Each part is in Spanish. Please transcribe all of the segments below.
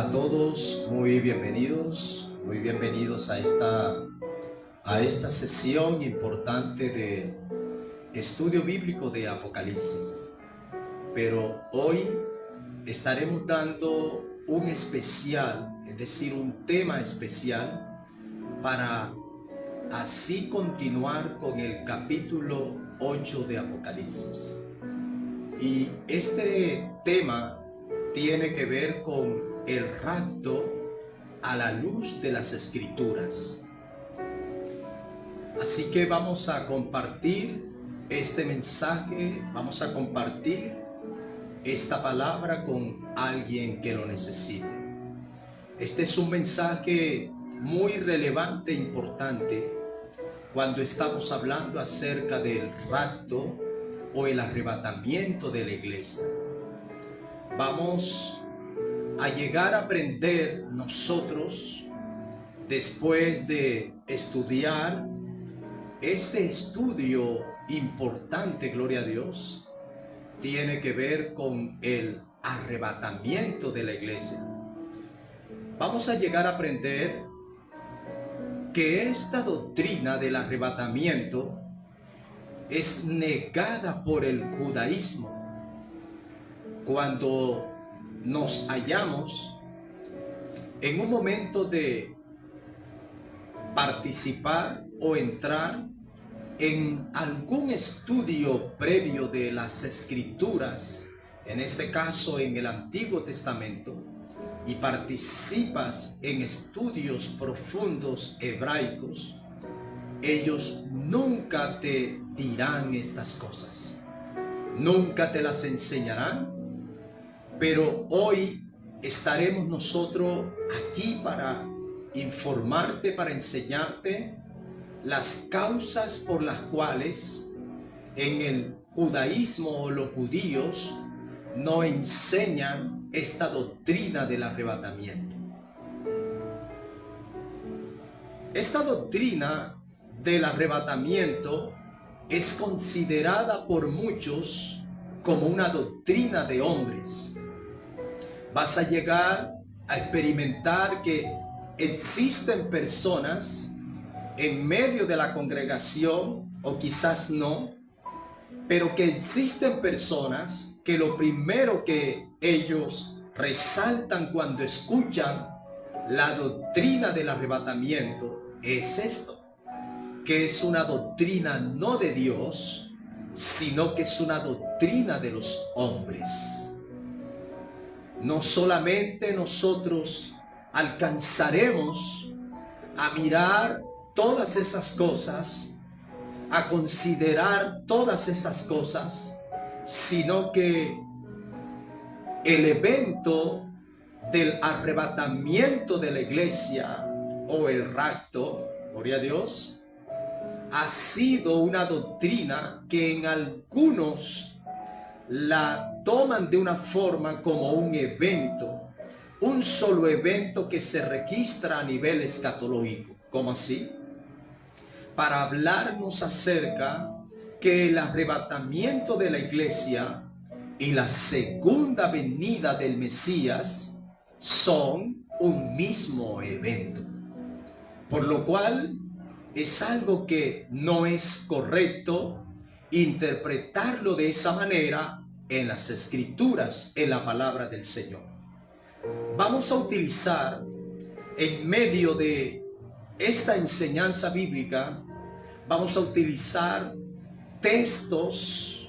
A todos muy bienvenidos a esta sesión importante de estudio bíblico de Apocalipsis. Pero hoy estaremos dando un especial, es decir, un tema especial para así continuar con el capítulo 8 de Apocalipsis. Y este tema tiene que ver con el rapto a la luz de las Escrituras. Así que vamos a compartir este mensaje, vamos a compartir esta palabra con alguien que lo necesite. Este es un mensaje muy relevante e importante cuando estamos hablando acerca del rapto o el arrebatamiento de la iglesia. Vamos a llegar a aprender nosotros, después de estudiar este estudio importante, gloria a Dios, tiene que ver con el arrebatamiento de la iglesia. Vamos a llegar a aprender que esta doctrina del arrebatamiento es negada por el judaísmo. Cuando nos hallamos en un momento de participar o entrar en algún estudio previo de las Escrituras, en este caso en el Antiguo Testamento, y participas en estudios profundos hebraicos, ellos nunca te dirán estas cosas, nunca te las enseñarán. Pero hoy estaremos nosotros aquí para informarte, para enseñarte las causas por las cuales en el judaísmo los judíos no enseñan esta doctrina del arrebatamiento. Esta doctrina del arrebatamiento es considerada por muchos como una doctrina de hombres. Vas a llegar a experimentar que existen personas en medio de la congregación, o quizás no, pero que existen personas que lo primero que ellos resaltan cuando escuchan la doctrina del arrebatamiento es esto, que es una doctrina no de Dios, sino que es una doctrina de los hombres. No solamente nosotros alcanzaremos a mirar todas esas cosas, a considerar todas esas cosas, sino que el evento del arrebatamiento de la iglesia o el rapto, gloria a Dios, ha sido una doctrina que en algunos la toman de una forma como un evento, un solo evento que se registra a nivel escatológico. ¿Cómo así? Para hablarnos acerca que el arrebatamiento de la iglesia y la segunda venida del Mesías son un mismo evento. Por lo cual es algo que no es correcto interpretarlo de esa manera en las Escrituras, en la palabra del Señor. Vamos a utilizar en medio de esta enseñanza bíblica, vamos a utilizar textos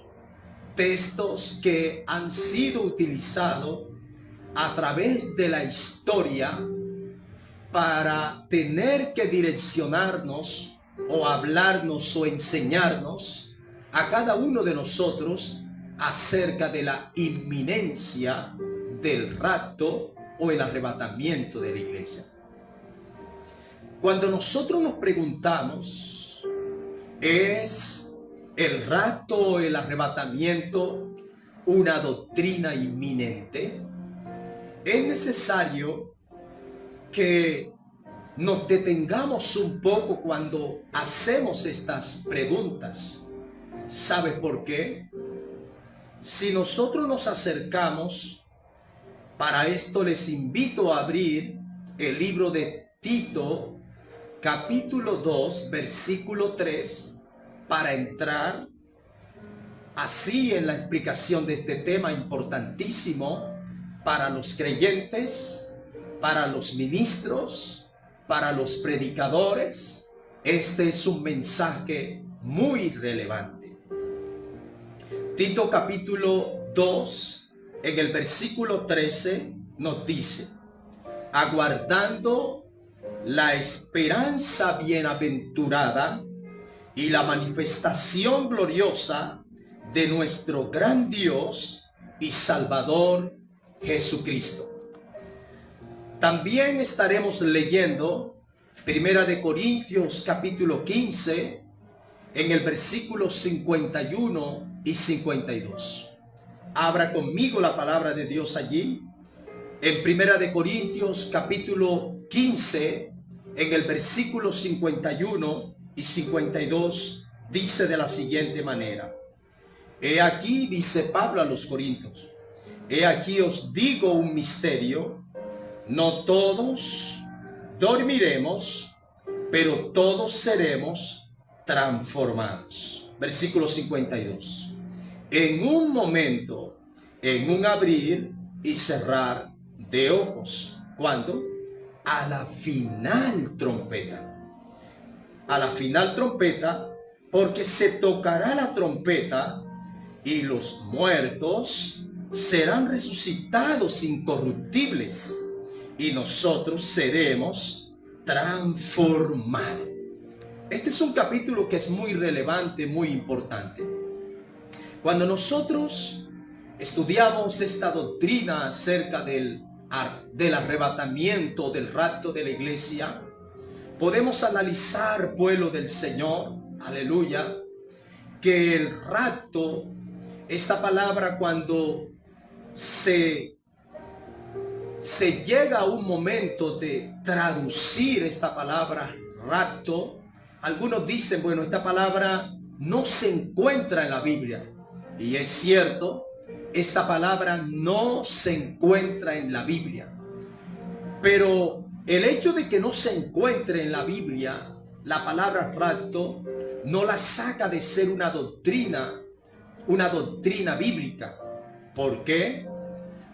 que han sido utilizados a través de la historia para tener que direccionarnos o hablarnos o enseñarnos a cada uno de nosotros acerca de la inminencia del rapto o el arrebatamiento de la iglesia. Cuando nosotros nos preguntamos, ¿es el rapto o el arrebatamiento una doctrina inminente? Es necesario que nos detengamos un poco cuando hacemos estas preguntas. ¿Sabe por qué? Si nosotros nos acercamos Para esto les invito a abrir el libro de Tito, capítulo 2, versículo 3, para entrar así en la explicación de este tema importantísimo para los creyentes, para los ministros, para los predicadores. Este es un mensaje muy relevante. Tito capítulo 2, en el versículo 13, nos dice: aguardando la esperanza bienaventurada y la manifestación gloriosa de nuestro gran Dios y Salvador Jesucristo. También estaremos leyendo Primera de Corintios capítulo 15 en el versículo 51 y 52. Abra conmigo la palabra de Dios allí. En Primera de Corintios capítulo 15 en el versículo 51 y 52 dice de la siguiente manera: he aquí, dice Pablo a los Corintios, he aquí os digo un misterio, no todos dormiremos, pero todos seremos transformados. Versículo 52. En un momento, en un abrir y cerrar de ojos. ¿Cuándo? A la final trompeta. A la final trompeta, porque se tocará la trompeta y los muertos serán resucitados incorruptibles y nosotros seremos transformados. Este es un capítulo que es muy relevante, muy importante. Cuando nosotros estudiamos esta doctrina acerca del arrebatamiento, del rapto de la iglesia, podemos analizar, pueblo del Señor, aleluya, que el rapto, esta palabra, cuando se llega a un momento de traducir esta palabra rapto, algunos dicen, bueno, esta palabra no se encuentra en la Biblia. Y es cierto, esta palabra no se encuentra en la Biblia. Pero el hecho de que no se encuentre en la Biblia, la palabra rapto, no la saca de ser una doctrina bíblica. ¿Por qué?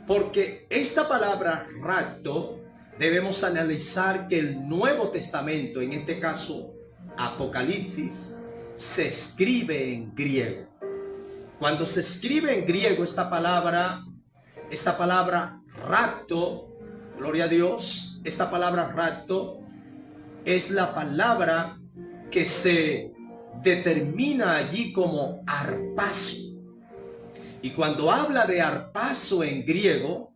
Porque esta palabra rapto debemos analizar que el Nuevo Testamento, en este caso Apocalipsis, se escribe en griego. Cuando se escribe en griego esta palabra rapto, gloria a Dios, esta palabra rapto es la palabra que se determina allí como arpazo. Y cuando habla de arpazo en griego,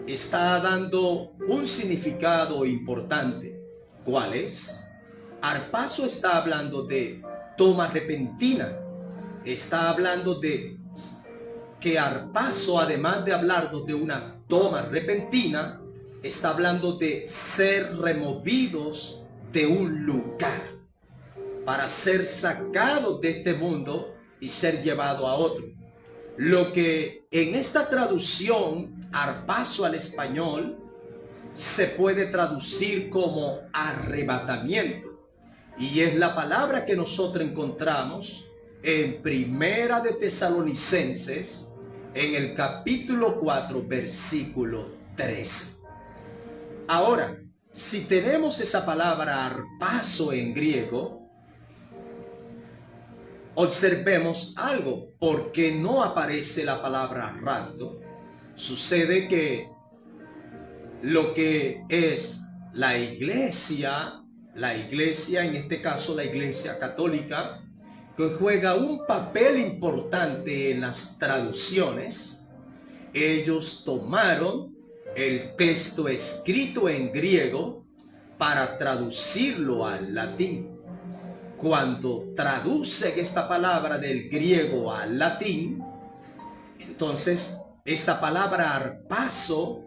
está dando un significado importante. ¿Cuál es? Arpazo está hablando de toma repentina. Está hablando de que arpazo, además de hablarnos de una toma repentina, está hablando de ser removidos de un lugar para ser sacados de este mundo y ser llevado a otro. Lo que en esta traducción, arpazo al español, se puede traducir como arrebatamiento. Y es la palabra que nosotros encontramos en Primera de Tesalonicenses, en el capítulo 4, versículo 13. Ahora, si tenemos esa palabra arpazo en griego, observemos algo, porque no aparece la palabra rapto. Sucede que lo que es la iglesia, en este caso la iglesia católica, que juega un papel importante en las traducciones, ellos tomaron el texto escrito en griego para traducirlo al latín. Cuando traducen esta palabra del griego al latín, entonces esta palabra arpazo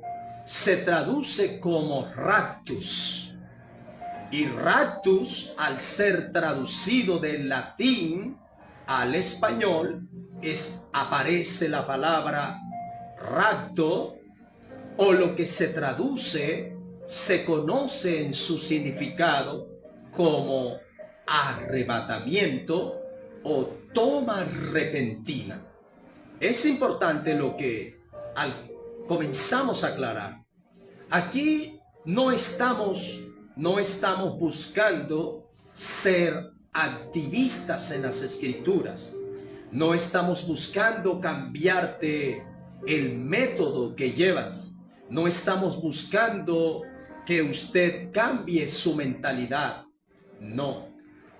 se traduce como raptus. Y raptus, al ser traducido del latín al español, aparece la palabra rapto, o lo que se traduce, se conoce en su significado como arrebatamiento o toma repentina. Es importante lo que comenzamos a aclarar. Aquí no estamos buscando ser activistas en las escrituras. No estamos buscando cambiarte el método que llevas. No estamos buscando que usted cambie su mentalidad. No.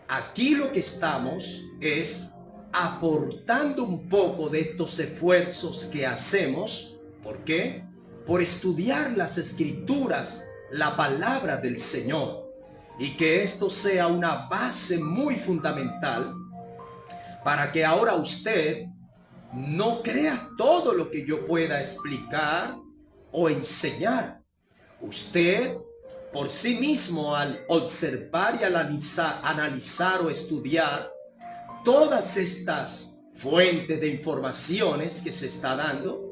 Aquí lo que estamos es aportando un poco de estos esfuerzos que hacemos. ¿Por qué? Por estudiar las escrituras, la palabra del Señor, y que esto sea una base muy fundamental para que ahora usted no crea todo lo que yo pueda explicar o enseñar. Usted por sí mismo, al observar y al analizar o estudiar todas estas fuentes de informaciones que se está dando,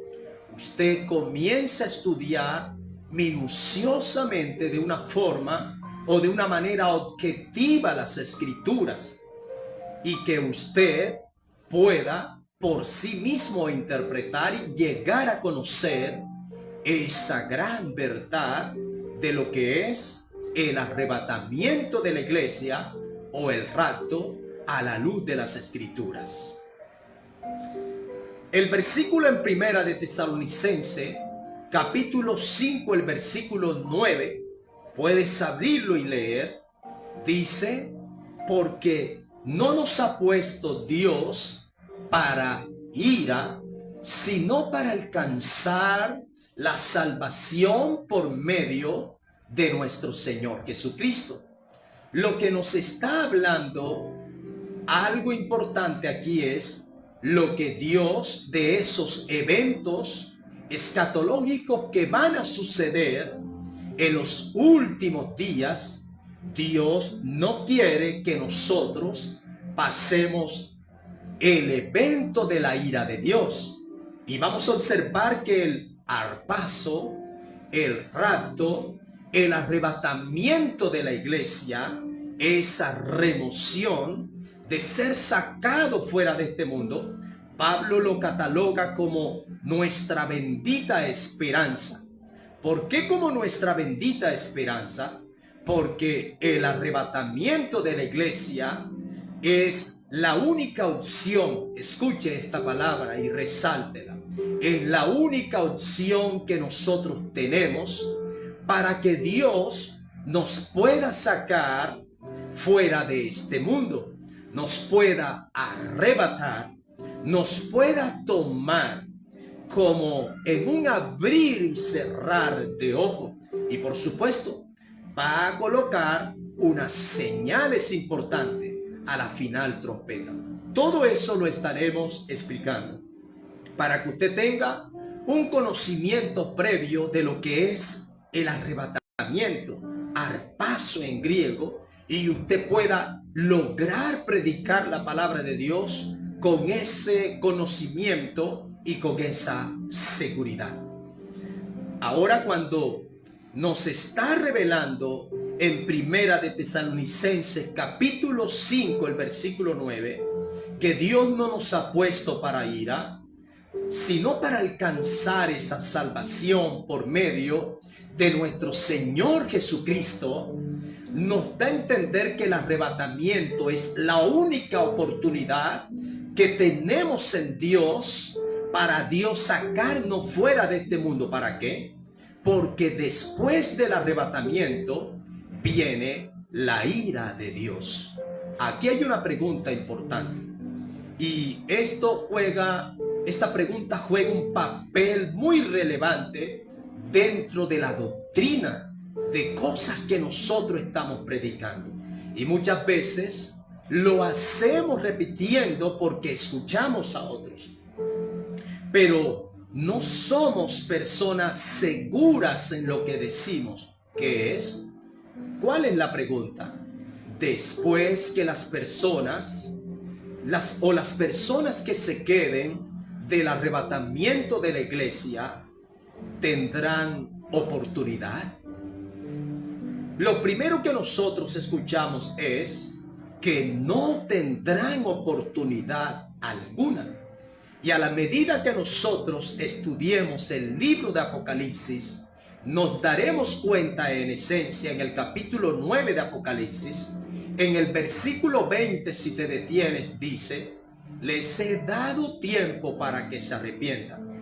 usted comienza a estudiar minuciosamente de una forma o de una manera objetiva las escrituras, y que usted pueda por sí mismo interpretar y llegar a conocer esa gran verdad de lo que es el arrebatamiento de la iglesia o el rapto a la luz de las escrituras. El versículo en Primera de Tesalonicense, capítulo 5, el versículo 9, puedes abrirlo y leer. Dice: porque no nos ha puesto Dios para ira, sino para alcanzar la salvación por medio de nuestro Señor Jesucristo. Lo que nos está hablando, algo importante aquí, es lo que Dios, de esos eventos escatológicos que van a suceder en los últimos días, Dios no quiere que nosotros pasemos el evento de la ira de Dios. Y vamos a observar que el arpazo, el rapto, el arrebatamiento de la iglesia, esa remoción de ser sacado fuera de este mundo, Pablo lo cataloga como nuestra bendita esperanza. ¿Por qué como nuestra bendita esperanza? Porque el arrebatamiento de la iglesia es la única opción. Escuche esta palabra y resáltela. Es la única opción que nosotros tenemos para que Dios nos pueda sacar fuera de este mundo, nos pueda arrebatar, nos pueda tomar como en un abrir y cerrar de ojo. Y por supuesto, va a colocar unas señales importantes a la final trompeta. Todo eso lo estaremos explicando para que usted tenga un conocimiento previo de lo que es el arrebatamiento, arpazo en griego, y usted pueda lograr predicar la palabra de Dios con ese conocimiento y con esa seguridad. Ahora, cuando nos está revelando en Primera de Tesalonicenses capítulo 5, el versículo 9, que Dios no nos ha puesto para ira, sino para alcanzar esa salvación por medio de nuestro Señor Jesucristo, nos da a entender que el arrebatamiento es la única oportunidad que tenemos en Dios para Dios sacarnos fuera de este mundo. ¿Para qué? Porque después del arrebatamiento viene la ira de Dios. Aquí hay una pregunta importante, y esta pregunta juega un papel muy relevante dentro de la doctrina de cosas que nosotros estamos predicando. Y muchas veces lo hacemos repitiendo porque escuchamos a otros, pero no somos personas seguras en lo que decimos. ¿Qué es? ¿Cuál es la pregunta? Después que las personas que se queden del arrebatamiento de la iglesia, tendrán oportunidad. Lo primero que nosotros escuchamos es que no tendrán oportunidad alguna. Y a la medida que nosotros estudiemos el libro de Apocalipsis, nos daremos cuenta en esencia en el capítulo 9 de Apocalipsis, en el versículo 20, si te detienes, dice: les he dado tiempo para que se arrepientan.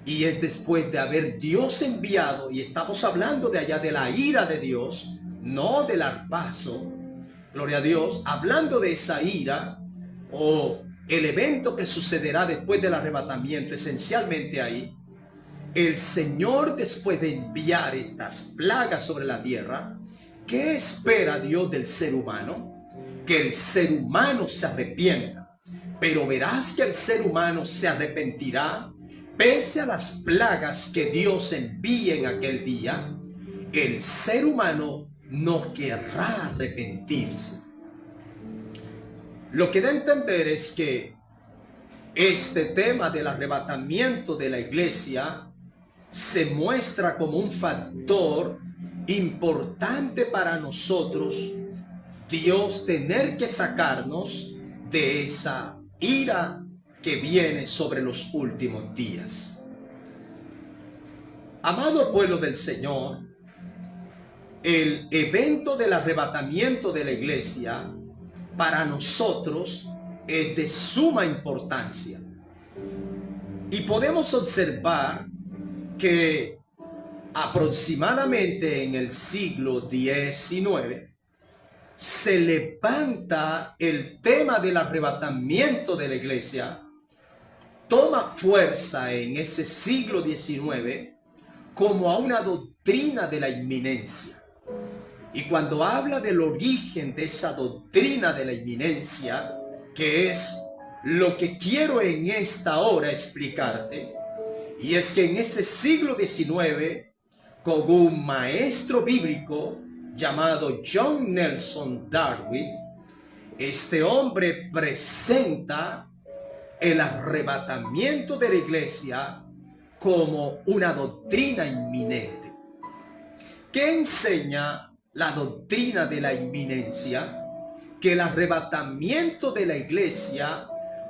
Y es después de haber Dios enviado, y estamos hablando de allá de la ira de Dios, no del arpazo, gloria a Dios, hablando de esa ira o el evento que sucederá después del arrebatamiento, esencialmente ahí, el Señor, después de enviar estas plagas sobre la tierra, ¿qué espera Dios del ser humano? Que el ser humano se arrepienta. Pero verás que el ser humano se arrepentirá pese a las plagas que Dios envíe en aquel día. El ser humano no querrá arrepentirse. Lo que da a entender es que este tema del arrebatamiento de la iglesia se muestra como un factor importante para nosotros, Dios tener que sacarnos de esa ira que viene sobre los últimos días. Amado pueblo del Señor, el evento del arrebatamiento de la iglesia para nosotros es de suma importancia. Y podemos observar que aproximadamente en el siglo XIX se levanta el tema del arrebatamiento de la iglesia, toma fuerza en ese siglo XIX como a una doctrina de la inminencia. Y cuando habla del origen de esa doctrina de la inminencia, que es lo que quiero en esta hora explicarte, y es que en ese siglo XIX, con un maestro bíblico llamado John Nelson Darby, este hombre presenta el arrebatamiento de la iglesia como una doctrina inminente. ¿Qué enseña la doctrina de la inminencia? Que el arrebatamiento de la iglesia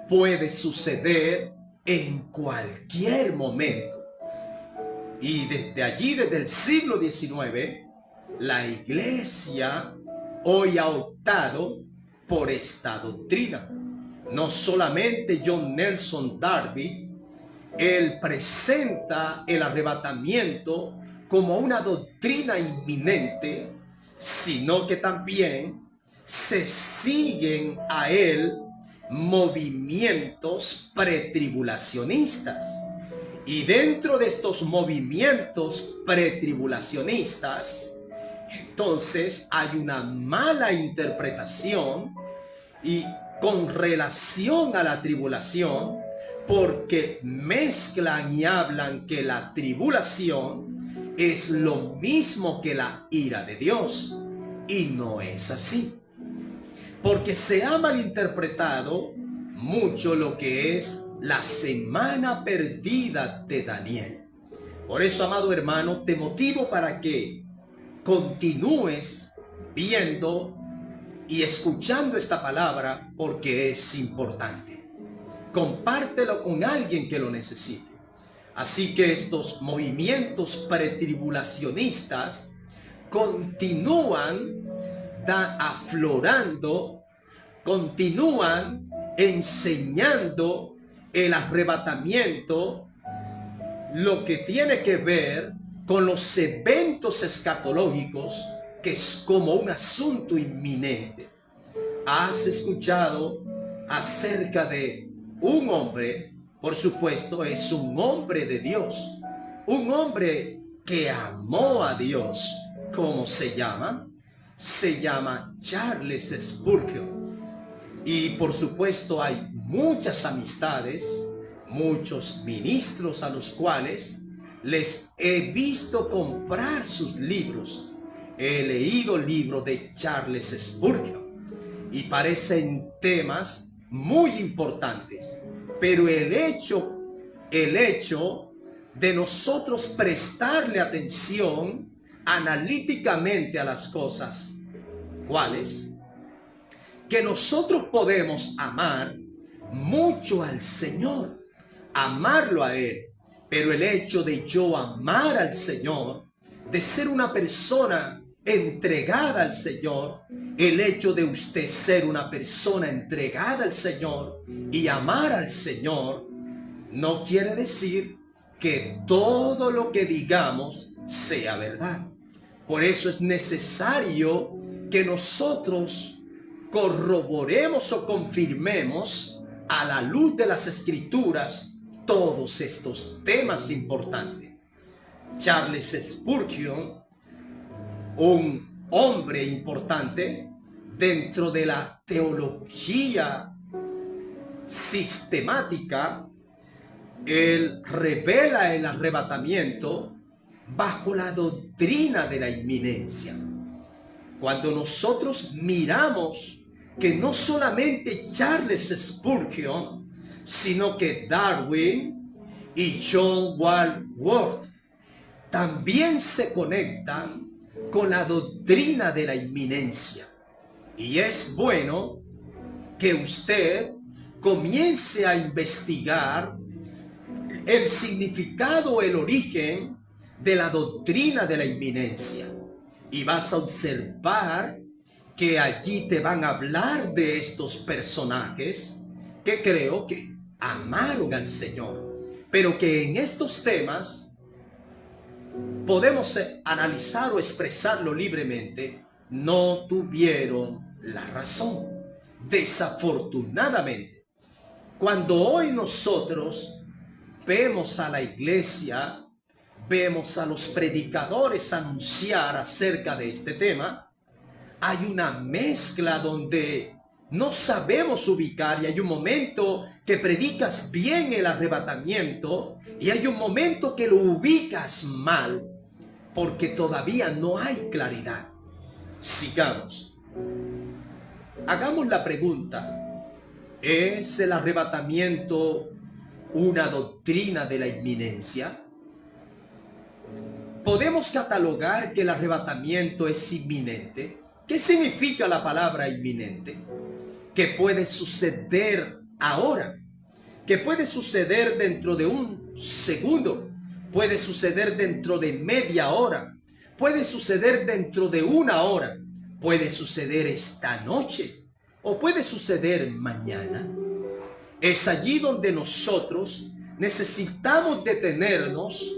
puede suceder en cualquier momento. Y desde allí, desde el siglo XIX, la iglesia hoy ha optado por esta doctrina. No solamente John Nelson Darby, él presenta el arrebatamiento como una doctrina inminente, sino que también se siguen a él movimientos pretribulacionistas. Y dentro de estos movimientos pretribulacionistas, entonces hay una mala interpretación y con relación a la tribulación, porque mezclan y hablan que la tribulación es lo mismo que la ira de Dios, y no es así, porque se ha malinterpretado mucho lo que es la semana perdida de Daniel. Por eso, amado hermano, te motivo para que continúes viendo y escuchando esta palabra, porque es importante. Compártelo con alguien que lo necesite. Así que estos movimientos pretribulacionistas continúan aflorando, continúan enseñando el arrebatamiento, lo que tiene que ver con los eventos escatológicos, que es como un asunto inminente. ¿Has escuchado acerca de un hombre? Por supuesto, es un hombre de Dios, un hombre que amó a Dios. ¿Cómo se llama? Se llama Charles Spurgeon. Y por supuesto hay muchas amistades, muchos ministros a los cuales les he visto comprar sus libros. He leído libros de Charles Spurgeon y parecen temas muy importantes, pero el hecho de nosotros prestarle atención analíticamente a las cosas. ¿Cuáles? Que nosotros podemos amar mucho al Señor, amarlo a Él, pero el hecho de yo amar al Señor, de ser una persona entregada al Señor, el hecho de usted ser una persona entregada al Señor y amar al Señor, no quiere decir que todo lo que digamos sea verdad. Por eso es necesario que nosotros corroboremos o confirmemos a la luz de las Escrituras todos estos temas importantes. Charles Spurgeon, un hombre importante dentro de la teología sistemática, él revela el arrebatamiento bajo la doctrina de la inminencia. Cuando nosotros miramos que no solamente Charles Spurgeon, sino que Darwin y John Walworth también se conectan con la doctrina de la inminencia. Y es bueno que usted comience a investigar el significado, el origen de la doctrina de la inminencia. Y vas a observar que allí te van a hablar de estos personajes que creo que amaron al Señor, pero que en estos temas podemos analizar o expresarlo libremente, no tuvieron la razón. Desafortunadamente, cuando hoy nosotros vemos a la iglesia, vemos a los predicadores anunciar acerca de este tema, hay una mezcla donde no sabemos ubicar, y hay un momento que predicas bien el arrebatamiento y hay un momento que lo ubicas mal porque todavía no hay claridad. Sigamos. Hagamos la pregunta: ¿es el arrebatamiento una doctrina de la inminencia? ¿Podemos catalogar que el arrebatamiento es inminente? ¿Qué significa la palabra inminente? Que puede suceder ahora, que puede suceder dentro de un segundo, puede suceder dentro de media hora, puede suceder dentro de una hora, puede suceder esta noche o puede suceder mañana. Es allí donde nosotros necesitamos detenernos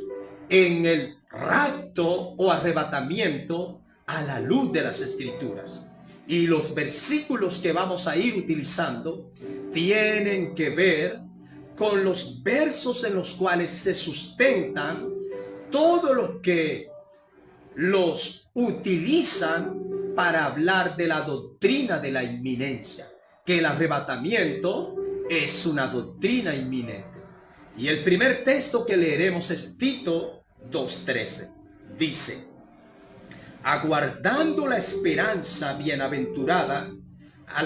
en el rapto o arrebatamiento a la luz de las Escrituras. Y los versículos que vamos a ir utilizando tienen que ver con los versos en los cuales se sustentan todos los que los utilizan para hablar de la doctrina de la inminencia, que el arrebatamiento es una doctrina inminente. Y el primer texto que leeremos es Tito 2:13. Dice: aguardando la esperanza bienaventurada a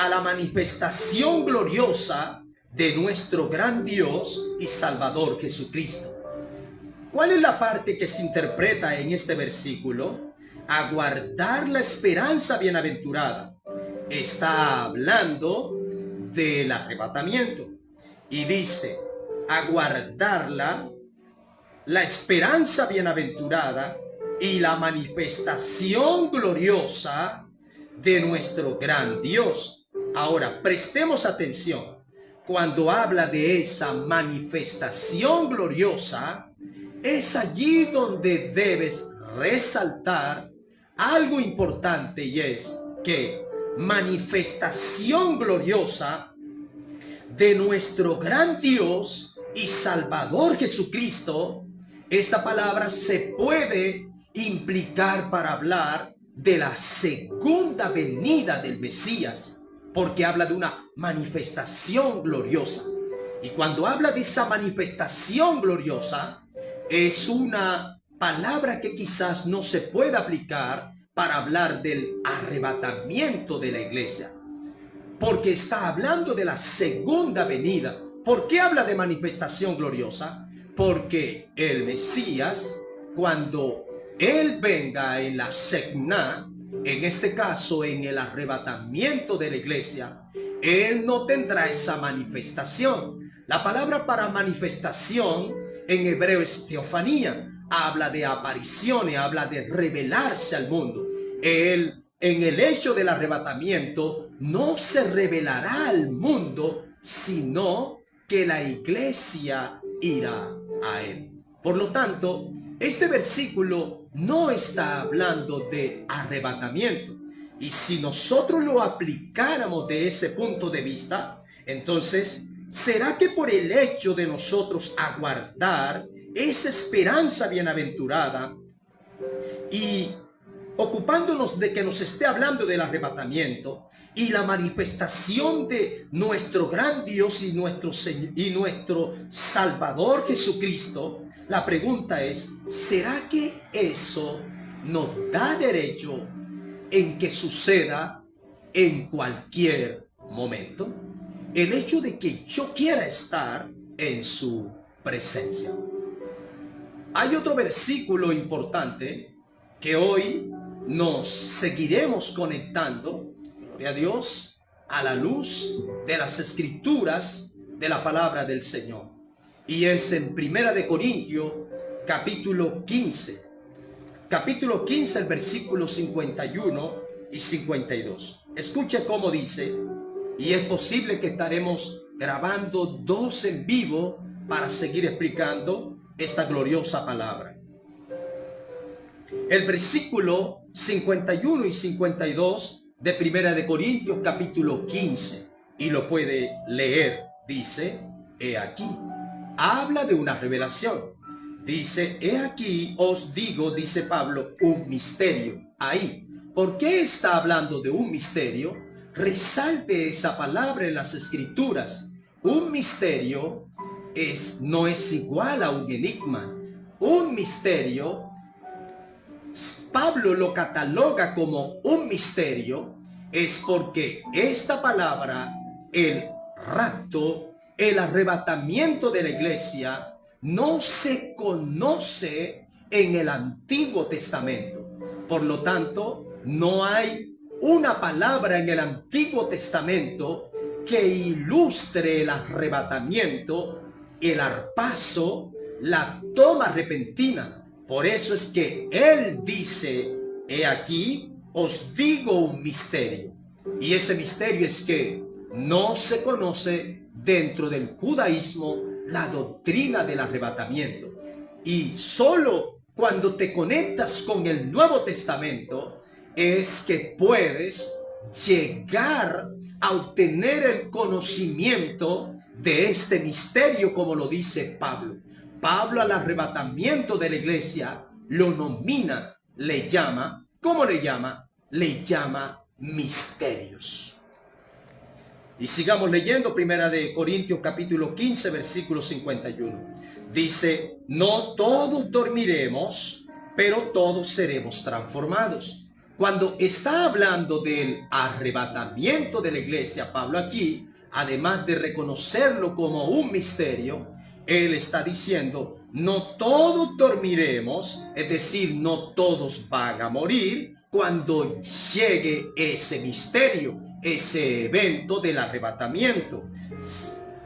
la manifestación gloriosa de nuestro gran Dios y Salvador Jesucristo. ¿Cuál es la parte que se interpreta en este versículo? Aguardar la esperanza bienaventurada. Está hablando del arrebatamiento y dice: aguardarla, la esperanza bienaventurada y la manifestación gloriosa de nuestro gran Dios. Ahora, prestemos atención. Cuando habla de esa manifestación gloriosa, es allí donde debes resaltar algo importante, y es que manifestación gloriosa de nuestro gran Dios y Salvador Jesucristo. Esta palabra se puede implicar para hablar de la segunda venida del Mesías, porque habla de una manifestación gloriosa. Y cuando habla de esa manifestación gloriosa, es una palabra que quizás no se pueda aplicar para hablar del arrebatamiento de la iglesia, porque está hablando de la segunda venida. ¿Por qué habla de manifestación gloriosa? Porque el Mesías, cuando Él venga en la Shekhinah, en este caso en el arrebatamiento de la iglesia, Él no tendrá esa manifestación. La palabra para manifestación en hebreo es teofanía. Habla de apariciones, habla de revelarse al mundo. Él, en el hecho del arrebatamiento, no se revelará al mundo, sino que la iglesia irá a Él. Por lo tanto, este versículo no está hablando de arrebatamiento. Y si nosotros lo aplicáramos de ese punto de vista, entonces, ¿será que por el hecho de nosotros aguardar esa esperanza bienaventurada y ocupándonos de que nos esté hablando del arrebatamiento y la manifestación de nuestro gran Dios y nuestro Salvador Jesucristo, la pregunta es, ¿será que eso nos da derecho en que suceda en cualquier momento? El hecho de que yo quiera estar en su presencia. Hay otro versículo importante que hoy nos seguiremos conectando, gloria a Dios, a la luz de las escrituras de la palabra del Señor. Y es en Primera de Corintios, capítulo 15. Capítulo 15, el versículo 51 y 52. Escuche cómo dice, y es posible que estaremos grabando 2 en vivo para seguir explicando esta gloriosa palabra. El versículo 51 y 52 de Primera de Corintios capítulo 15, y lo puede leer, dice, he aquí, habla de una revelación. Dice, he aquí os digo, dice Pablo, un misterio. Ahí, ¿por qué está hablando de un misterio? Resalte esa palabra en las escrituras. Un misterio no es igual a un enigma. Un misterio, Pablo lo cataloga como un misterio, es porque esta palabra, el rapto, el arrebatamiento de la iglesia, no se conoce en el Antiguo Testamento. Por lo tanto, no hay una palabra en el Antiguo Testamento que ilustre el arrebatamiento, el arpazo, la toma repentina. Por eso es que él dice, he aquí, os digo un misterio. Y ese misterio es que no se conoce dentro del judaísmo la doctrina del arrebatamiento. Y solo cuando te conectas con el Nuevo Testamento es que puedes llegar a obtener el conocimiento de este misterio, como lo dice Pablo. Pablo al arrebatamiento de la iglesia lo nomina, le llama, ¿cómo le llama? Le llama misterios. Y sigamos leyendo Primera de Corintios capítulo 15, versículo 51. Dice, no todos dormiremos, pero todos seremos transformados. Cuando está hablando del arrebatamiento de la iglesia, Pablo aquí, además de reconocerlo como un misterio, él está diciendo, no todos dormiremos, es decir, no todos van a morir cuando llegue ese misterio, ese evento del arrebatamiento.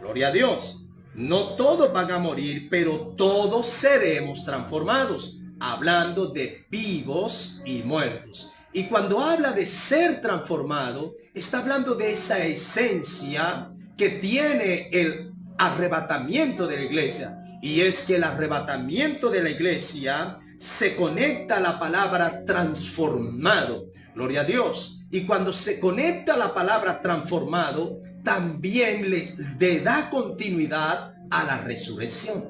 Gloria a Dios. No todos van a morir, pero todos seremos transformados, hablando de vivos y muertos. Y cuando habla de ser transformado, está hablando de esa esencia que tiene el arrebatamiento de la iglesia. Y es que el arrebatamiento de la iglesia se conecta a la palabra transformado. Gloria a Dios. Y cuando se conecta a la palabra transformado, también le da continuidad a la resurrección.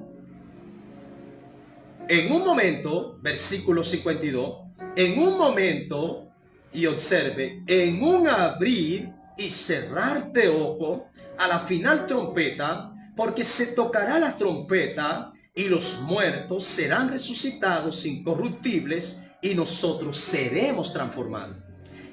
En un momento, versículo 52, en un momento, y observe, en un abrir y cerrar de ojo, a la final trompeta, porque se tocará la trompeta y los muertos serán resucitados incorruptibles y nosotros seremos transformados.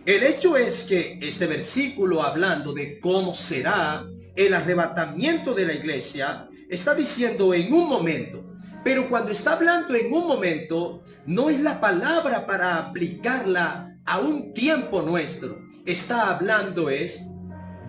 El hecho es que este versículo, hablando de cómo será el arrebatamiento de la iglesia, está diciendo en un momento. Pero cuando está hablando en un momento, no es la palabra para aplicarla a un tiempo nuestro. Está hablando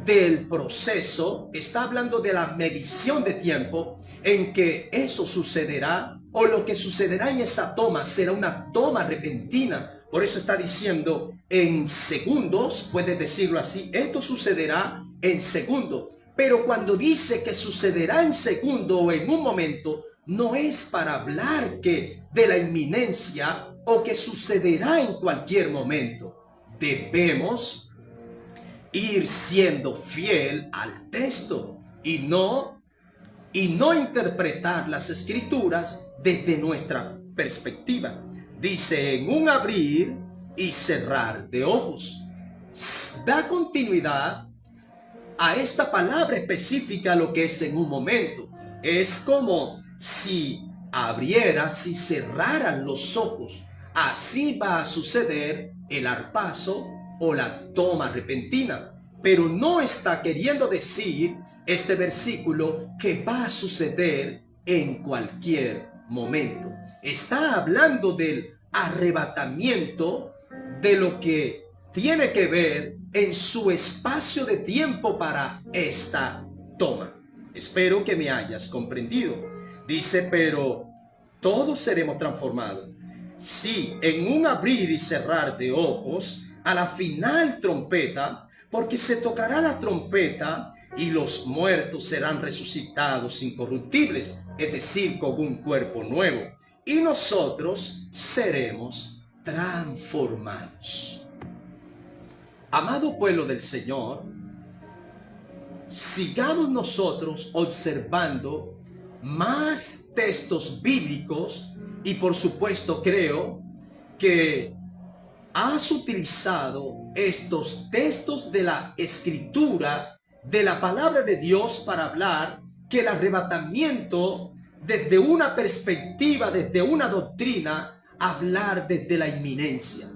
del proceso, está hablando de la medición de tiempo en que eso sucederá, o lo que sucederá en esa toma será una toma repentina. Por eso está diciendo en segundos, puedes decirlo así, esto sucederá en segundos. Pero cuando dice que sucederá en segundo o en un momento, no es para hablar de la inminencia o que sucederá en cualquier momento. Debemos ir siendo fiel al texto y no interpretar las escrituras desde nuestra perspectiva. Dice, en un abrir y cerrar de ojos. Da continuidad a esta palabra específica, lo que es en un momento. Es como si abriera, si cerraran los ojos. Así va a suceder el arpazo o la toma repentina. Pero no está queriendo decir este versículo que va a suceder en cualquier momento. Está hablando del arrebatamiento, de lo que tiene que ver en su espacio de tiempo para esta toma. Espero que me hayas comprendido. Dice, pero todos seremos transformados. Sí, en un abrir y cerrar de ojos, a la final trompeta, porque se tocará la trompeta y los muertos serán resucitados incorruptibles, es decir, con un cuerpo nuevo, y nosotros seremos transformados. Amado pueblo del Señor, sigamos nosotros observando más textos bíblicos y por supuesto creo que has utilizado estos textos de la Escritura, de la palabra de Dios para hablar que el arrebatamiento desde una perspectiva, desde una doctrina, hablar desde la inminencia.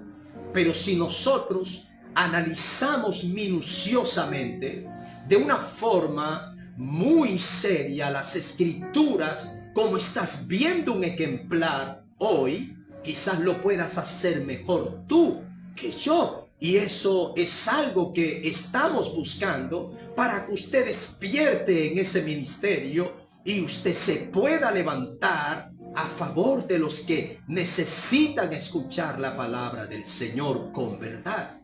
Pero si nosotros analizamos minuciosamente, de una forma muy seria, las Escrituras, como estás viendo un ejemplar hoy, quizás lo puedas hacer mejor tú que yo. Y eso es algo que estamos buscando para que usted despierte en ese ministerio y usted se pueda levantar a favor de los que necesitan escuchar la palabra del Señor con verdad.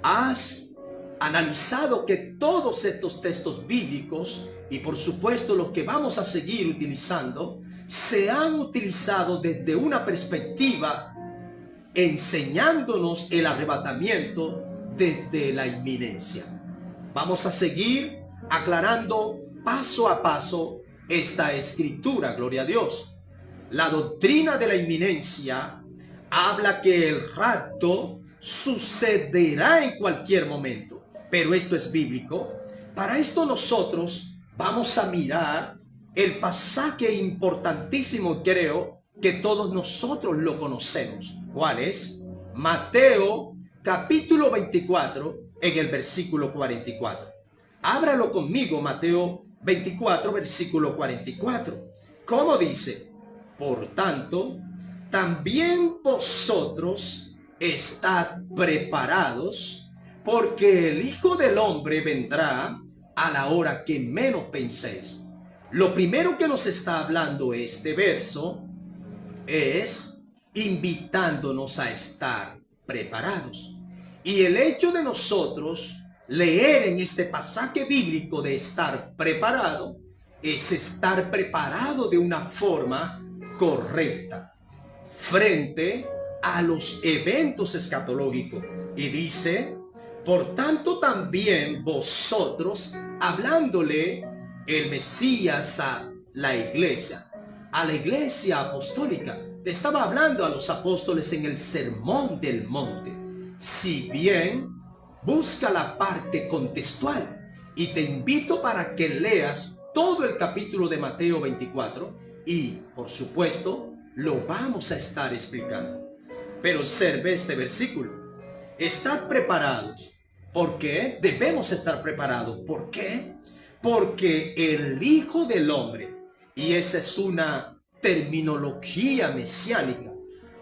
Has analizado que todos estos textos bíblicos, y por supuesto los que vamos a seguir utilizando, se han utilizado desde una perspectiva enseñándonos el arrebatamiento desde la inminencia. Vamos a seguir aclarando paso a paso esta escritura, gloria a Dios. La doctrina de la inminencia habla que el rapto sucederá en cualquier momento, pero esto es bíblico. Para esto nosotros vamos a mirar el pasaje importantísimo, creo que todos nosotros lo conocemos. ¿Cuál es? Mateo capítulo 24 en el versículo 44. Ábralo conmigo, Mateo 24 versículo 44. ¿Cómo dice? Por tanto, también vosotros estad preparados, porque el Hijo del Hombre vendrá a la hora que menos penséis. Lo primero que nos está hablando este verso es invitándonos a estar preparados. Y el hecho de nosotros leer en este pasaje bíblico de estar preparado es estar preparado de una forma correcta frente a los eventos escatológicos. Y dice, por tanto también vosotros, hablándole el Mesías a la iglesia apostólica, le estaba hablando a los apóstoles en el Sermón del Monte. Si bien busca la parte contextual, y te invito para que leas todo el capítulo de Mateo 24 y por supuesto lo vamos a estar explicando. Pero observe este versículo: estad preparados, ¿Por qué? Debemos estar preparados. ¿Por qué? Porque el Hijo del Hombre, y esa es una terminología mesiánica,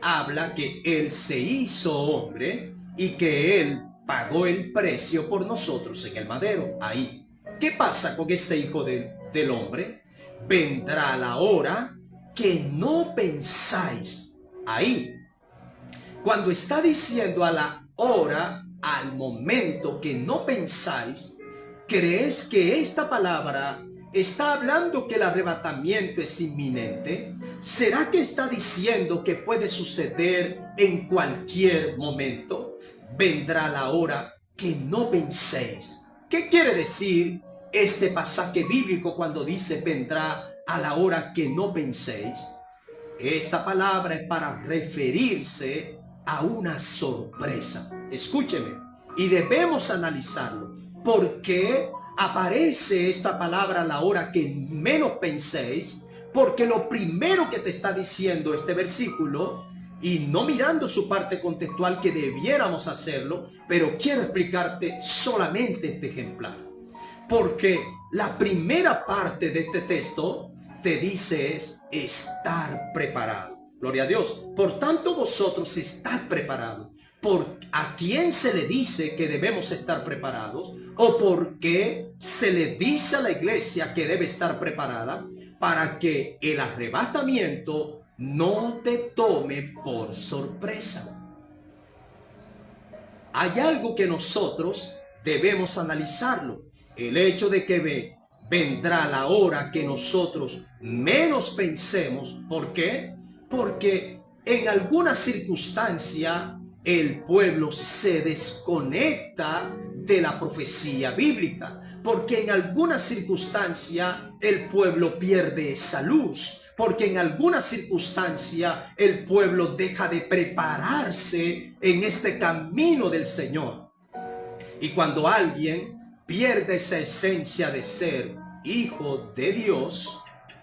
habla que Él se hizo hombre y que Él pagó el precio por nosotros en el madero. Ahí. ¿Qué pasa con este Hijo del Hombre? Vendrá la hora que no pensáis. Ahí. Cuando está diciendo a la hora, al momento que no pensáis, ¿crees que esta palabra está hablando que el arrebatamiento es inminente? ¿Será que está diciendo que puede suceder en cualquier momento? Vendrá la hora que no penséis. ¿Qué quiere decir este pasaje bíblico cuando dice vendrá a la hora que no penséis? Esta palabra es para referirse a una sorpresa. Escúcheme, y debemos analizarlo. ¿Por qué aparece esta palabra a la hora que menos penséis? Porque lo primero que te está diciendo este versículo, y no mirando su parte contextual que debiéramos hacerlo, pero quiero explicarte solamente este ejemplar. Porque la primera parte de este texto te dice es estar preparado. Gloria a Dios. Por tanto, vosotros estad preparados. ¿A quién se le dice que debemos estar preparados? ¿O por qué se le dice a la iglesia que debe estar preparada? Para que el arrebatamiento no te tome por sorpresa. Hay algo que nosotros debemos analizarlo. El hecho de que vendrá la hora que nosotros menos pensemos. ¿Por qué? Porque en alguna circunstancia el pueblo se desconecta de la profecía bíblica. Porque en alguna circunstancia el pueblo pierde esa luz. Porque en alguna circunstancia el pueblo deja de prepararse en este camino del Señor. Y cuando alguien pierde esa esencia de ser hijo de Dios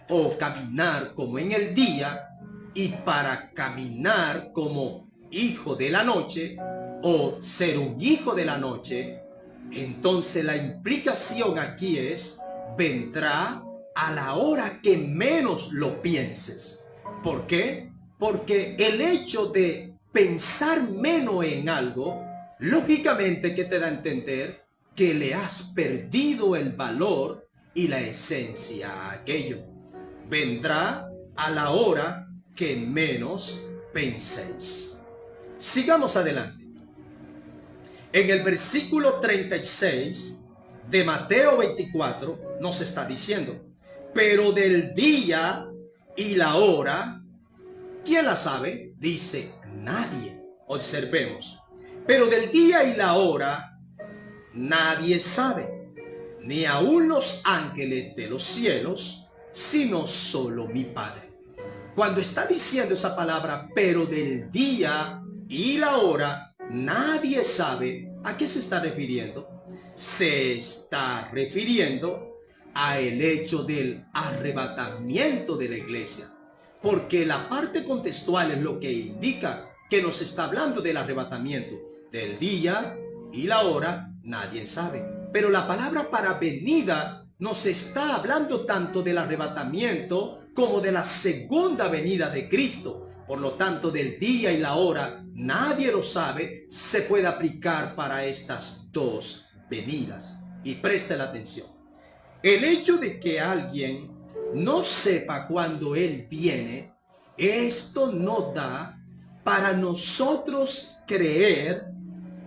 o caminar como en el día, y para caminar como hijo de la noche o ser un hijo de la noche, entonces la implicación aquí es vendrá a la hora que menos lo pienses. ¿Por qué? Porque el hecho de pensar menos en algo, lógicamente que te da a entender que le has perdido el valor y la esencia a aquello. Vendrá a la hora que menos penséis. Sigamos adelante. En el versículo 36 de Mateo 24 nos está diciendo, pero del día y la hora, ¿quién la sabe? Dice, nadie. Observemos. Pero del día y la hora, nadie sabe, ni aun los ángeles de los cielos, sino solo mi Padre. Cuando está diciendo esa palabra, pero del día y la hora, nadie sabe, ¿a qué se está refiriendo? Se está refiriendo a el hecho del arrebatamiento de la iglesia. Porque la parte contextual es lo que indica que nos está hablando del arrebatamiento. Del día y la hora, nadie sabe. Pero la palabra para venida nos está hablando tanto del arrebatamiento como de la segunda venida de Cristo. Por lo tanto, del día y la hora, nadie lo sabe, se puede aplicar para estas dos venidas. Y preste la atención. El hecho de que alguien no sepa cuándo Él viene, esto no da para nosotros creer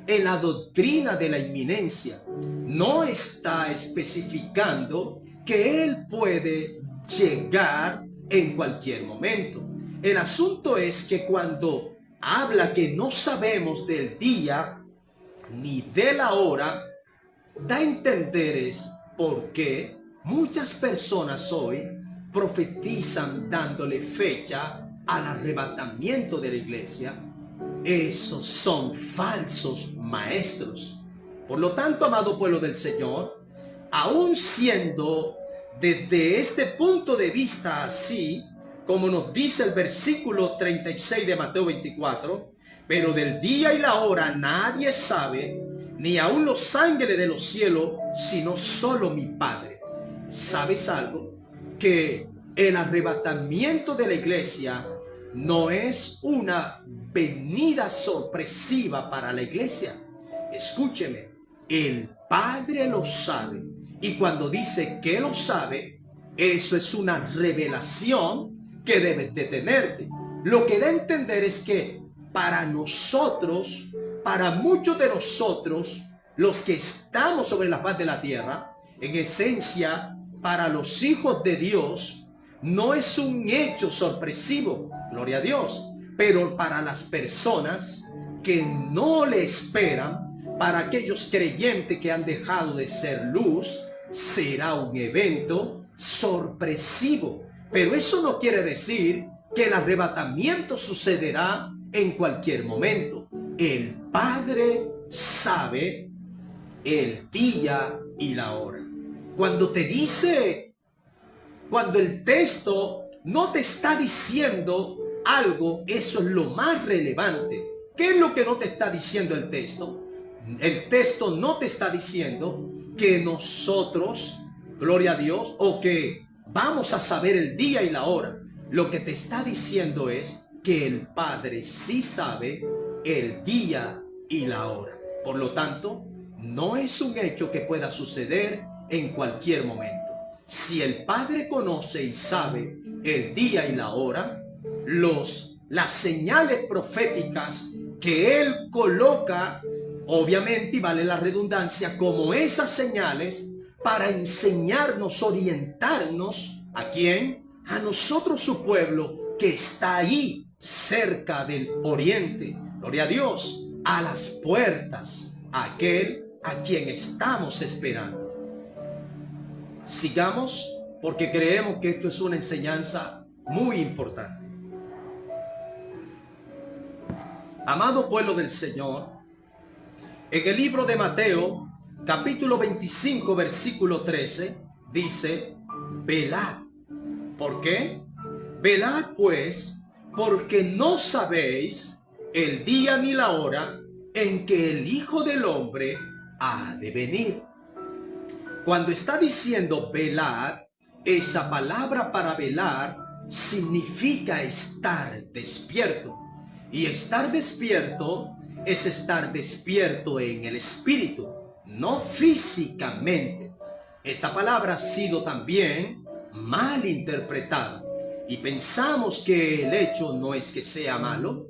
en la doctrina de la inminencia. No está especificando que Él puede llegar en cualquier momento. El asunto es que cuando habla que no sabemos del día ni de la hora, da a entender es por qué muchas personas hoy profetizan dándole fecha al arrebatamiento de la iglesia. Esos son falsos maestros. Por lo tanto, amado pueblo del Señor, aun siendo desde este punto de vista así, como nos dice el versículo 36 de Mateo 24, pero del día y la hora nadie sabe, ni aun los ángeles de los cielos, sino solo mi Padre. ¿Sabes algo? Que el arrebatamiento de la iglesia no es una venida sorpresiva para la iglesia. Escúcheme, el Padre lo sabe. Y cuando dice que lo sabe, eso es una revelación que debes de tenerte. Lo que da a entender es que para nosotros, para muchos de nosotros, los que estamos sobre la faz de la tierra, en esencia, para los hijos de Dios, no es un hecho sorpresivo, gloria a Dios, pero para las personas que no le esperan, para aquellos creyentes que han dejado de ser luz, será un evento sorpresivo. Pero eso no quiere decir que el arrebatamiento sucederá en cualquier momento. El Padre sabe el día y la hora. Cuando el texto no te está diciendo algo, eso es lo más relevante. ¿Qué es lo que no te está diciendo el texto? El texto no te está diciendo que nosotros, gloria a Dios, o que vamos a saber el día y la hora. Lo que te está diciendo es que el Padre sí sabe el día y la hora. Por lo tanto, no es un hecho que pueda suceder en cualquier momento. Si el Padre conoce y sabe el día y la hora, las señales proféticas que Él coloca, obviamente, y vale la redundancia, como esas señales para enseñarnos, orientarnos, ¿a quién? A nosotros, su pueblo, que está ahí, cerca del oriente, gloria a Dios, a las puertas, a aquel a quien estamos esperando. Sigamos, porque creemos que esto es una enseñanza muy importante. Amado pueblo del Señor, en el libro de Mateo, capítulo 25, versículo 13, dice: velad. ¿Por qué? Velad pues, porque no sabéis el día ni la hora en que el Hijo del Hombre ha de venir. Cuando está diciendo velad, esa palabra para velar significa estar despierto. Y estar despierto es estar despierto en el espíritu, no físicamente. Esta palabra ha sido también mal interpretada y pensamos que el hecho no es que sea malo,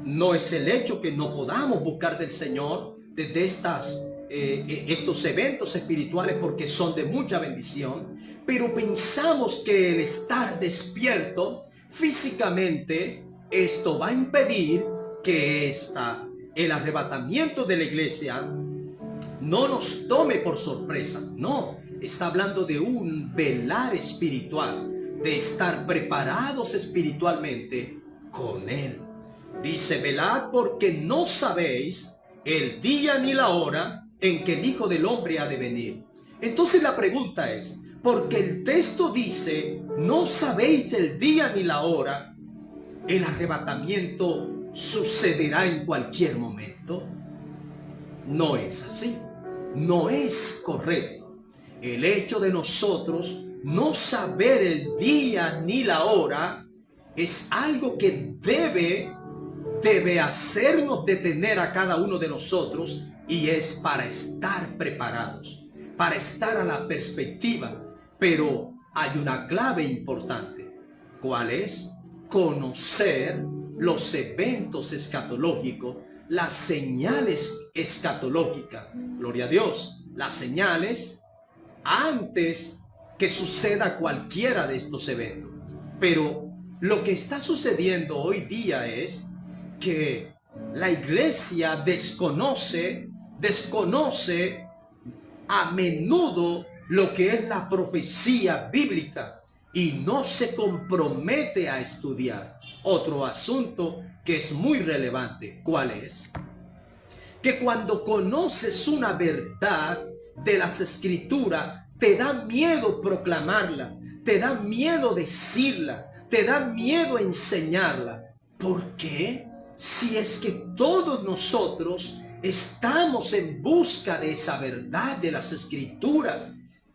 no es el hecho que no podamos buscar del Señor desde estos eventos espirituales, porque son de mucha bendición, pero pensamos que el estar despierto físicamente, esto va a impedir que el arrebatamiento de la iglesia no nos tome por sorpresa. No, está hablando de un velar espiritual, de estar preparados espiritualmente con Él. Dice: velad porque no sabéis el día ni la hora en que el Hijo del Hombre ha de venir. Entonces la pregunta es, porque el texto dice: no sabéis el día ni la hora, ¿el arrebatamiento sucederá en cualquier momento? No es así, no es correcto. El hecho de nosotros no saber el día ni la hora es algo que debe hacernos detener a cada uno de nosotros, y es para estar preparados, para estar a la perspectiva. Pero hay una clave importante. ¿Cuál es? Conocer los eventos escatológicos, las señales escatológicas. Gloria a Dios. Las señales antes que suceda cualquiera de estos eventos. Pero lo que está sucediendo hoy día es que la iglesia desconoce a menudo lo que es la profecía bíblica y no se compromete a estudiar. Otro asunto que es muy relevante, ¿cuál es? Que cuando conoces una verdad de las Escrituras, te da miedo proclamarla, te da miedo decirla, te da miedo enseñarla. ¿Por qué? Si es que todos nosotros estamos en busca de esa verdad de las Escrituras.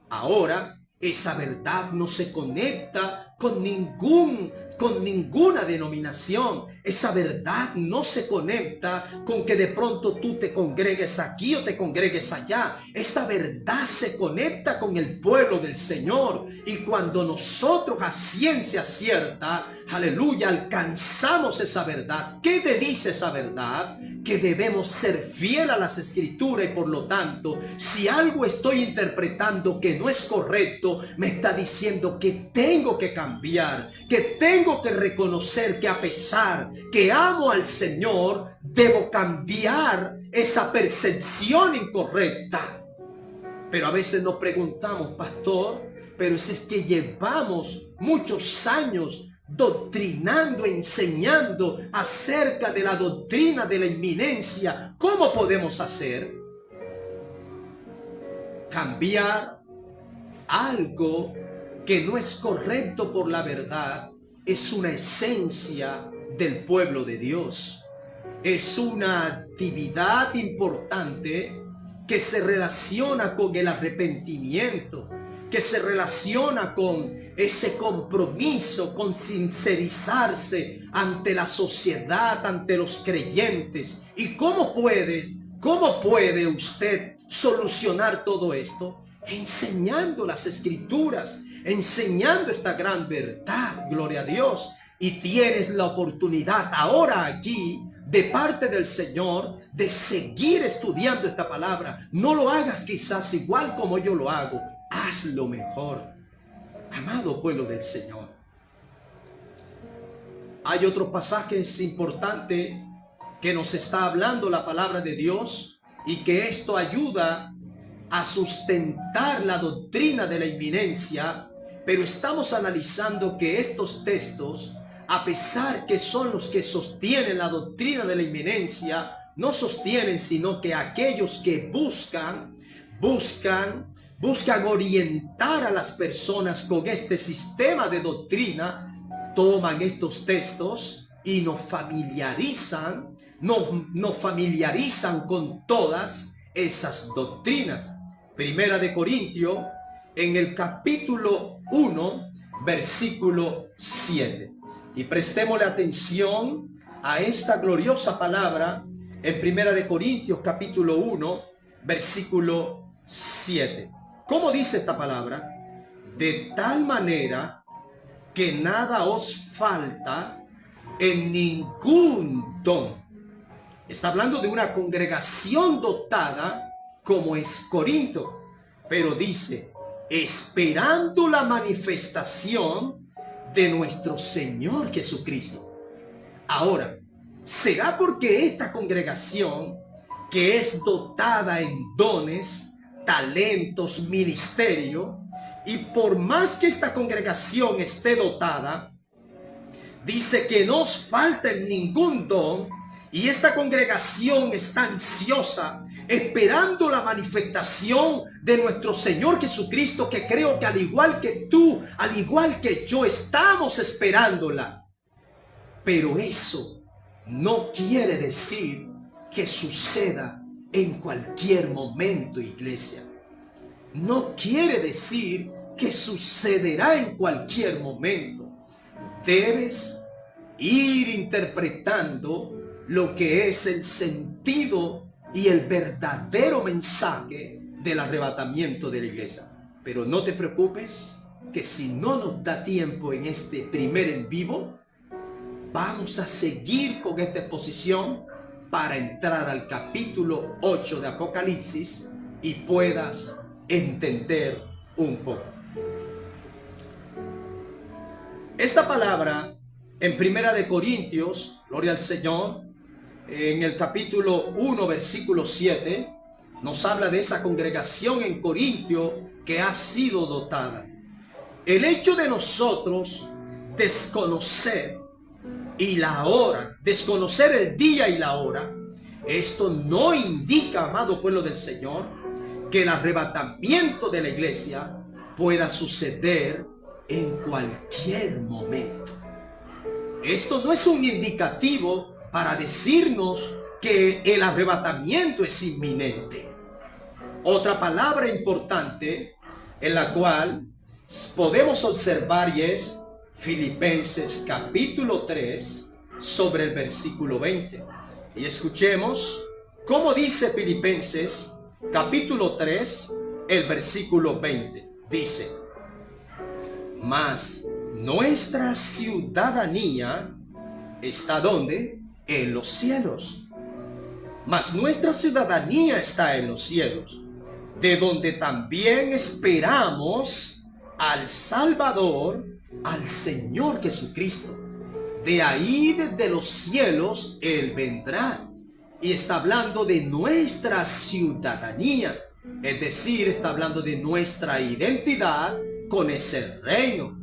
Ahora, esa verdad no se conecta con ninguna denominación. Esa verdad no se conecta con que de pronto tú te congregues aquí o te congregues allá. Esta verdad se conecta con el pueblo del Señor. Y cuando nosotros a ciencia cierta, aleluya, alcanzamos esa verdad, ¿qué te dice esa verdad? Que debemos ser fiel a las Escrituras, y por lo tanto, si algo estoy interpretando que no es correcto, me está diciendo que tengo que cambiar, que tengo que reconocer que a pesar que amo al Señor, debo cambiar esa percepción incorrecta. Pero a veces nos preguntamos, pastor, pero es que llevamos muchos años doctrinando, enseñando acerca de la doctrina de la inminencia. ¿Cómo podemos hacer? Cambiar algo que no es correcto por la verdad es una esencia del pueblo de Dios. Es una actividad importante que se relaciona con el arrepentimiento, que se relaciona con ese compromiso, con sincerizarse ante la sociedad, ante los creyentes. ¿Y cómo puede usted solucionar todo esto? Enseñando las Escrituras, enseñando esta gran verdad, gloria a Dios. Y tienes la oportunidad ahora allí, de parte del Señor, de seguir estudiando esta palabra. No lo hagas quizás igual como yo lo hago. Hazlo mejor, amado pueblo del Señor. Hay otros pasajes importantes que nos está hablando la palabra de Dios, y que esto ayuda a sustentar la doctrina de la inminencia. Pero estamos analizando que estos textos, a pesar que son los que sostienen la doctrina de la inminencia, no sostienen sino que aquellos que buscan orientar a las personas con este sistema de doctrina, toman estos textos y nos familiarizan con todas esas doctrinas. Primera de Corintios, en el capítulo 1, versículo 7. Y prestémosle atención a esta gloriosa palabra en Primera de Corintios, capítulo 1, versículo 7. ¿Cómo dice esta palabra? De tal manera que nada os falta en ningún don. Está hablando de una congregación dotada como es Corinto, pero dice, esperando la manifestación de nuestro Señor Jesucristo. Ahora, ¿será porque esta congregación, que es dotada en dones, talentos, ministerio, y por más que esta congregación esté dotada, dice que no os falta en ningún don, y esta congregación está ansiosa, esperando la manifestación de nuestro Señor Jesucristo, que creo que al igual que tú, al igual que yo, estamos esperándola? Pero eso no quiere decir que suceda en cualquier momento, iglesia. No quiere decir que sucederá en cualquier momento. Debes ir interpretando lo que es el sentido y el verdadero mensaje del arrebatamiento de la iglesia. Pero no te preocupes, que si no nos da tiempo en este primer en vivo, vamos a seguir con esta exposición para entrar al capítulo 8 de Apocalipsis y puedas entender un poco. Esta palabra en Primera de Corintios, gloria al Señor, en el capítulo 1, versículo 7, nos habla de esa congregación en Corintio que ha sido dotada. El hecho de nosotros desconocer y la hora, desconocer el día y la hora, esto no indica, amado pueblo del Señor, que el arrebatamiento de la iglesia pueda suceder en cualquier momento. Esto no es un indicativo para decirnos que el arrebatamiento es inminente. Otra palabra importante en la cual podemos observar y es Filipenses capítulo 3 sobre el versículo 20. Y escuchemos cómo dice Filipenses capítulo 3 el versículo 20. Dice: mas nuestra ciudadanía está ¿dónde? En los cielos. Mas nuestra ciudadanía está en los cielos, de donde también esperamos al Salvador, al Señor Jesucristo. De ahí, desde los cielos, Él vendrá. Y está hablando de nuestra ciudadanía, es decir, está hablando de nuestra identidad con ese reino.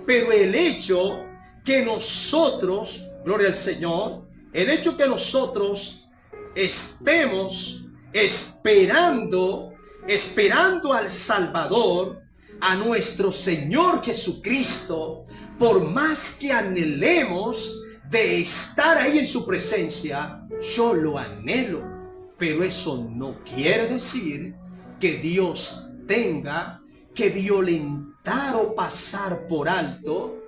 Pero el hecho que nosotros, gloria al Señor, el hecho que nosotros estemos esperando al Salvador, a nuestro Señor Jesucristo, por más que anhelemos de estar ahí en su presencia, yo lo anhelo, pero eso no quiere decir que Dios tenga que violentar o pasar por alto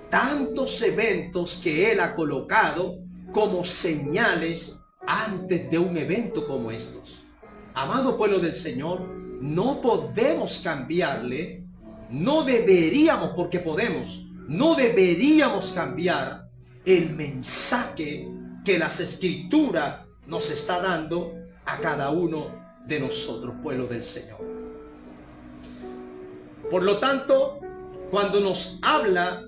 tantos eventos que Él ha colocado como señales antes de un evento como estos. Amado pueblo del Señor, no podemos cambiarle, no deberíamos, porque podemos, no deberíamos cambiar el mensaje que las Escrituras nos está dando a cada uno de nosotros, pueblo del Señor. Por lo tanto, cuando nos habla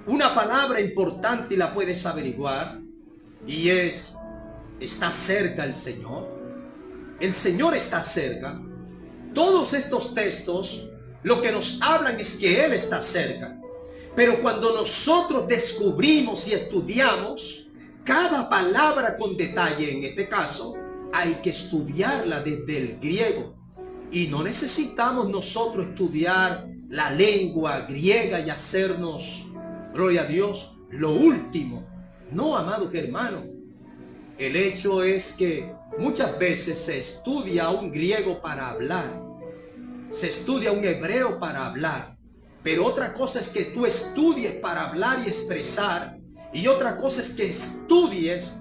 una palabra importante, y la puedes averiguar, y es: está cerca el Señor. El Señor está cerca. Todos estos textos lo que nos hablan es que Él está cerca. Pero cuando nosotros descubrimos y estudiamos cada palabra con detalle, en este caso, hay que estudiarla desde el griego. Y no necesitamos nosotros estudiar la lengua griega y hacernos, gloria a Dios, lo último. No, amados hermanos. El hecho es que muchas veces se estudia un griego para hablar, se estudia un hebreo para hablar, pero otra cosa es que tú estudies para hablar y expresar, y otra cosa es que estudies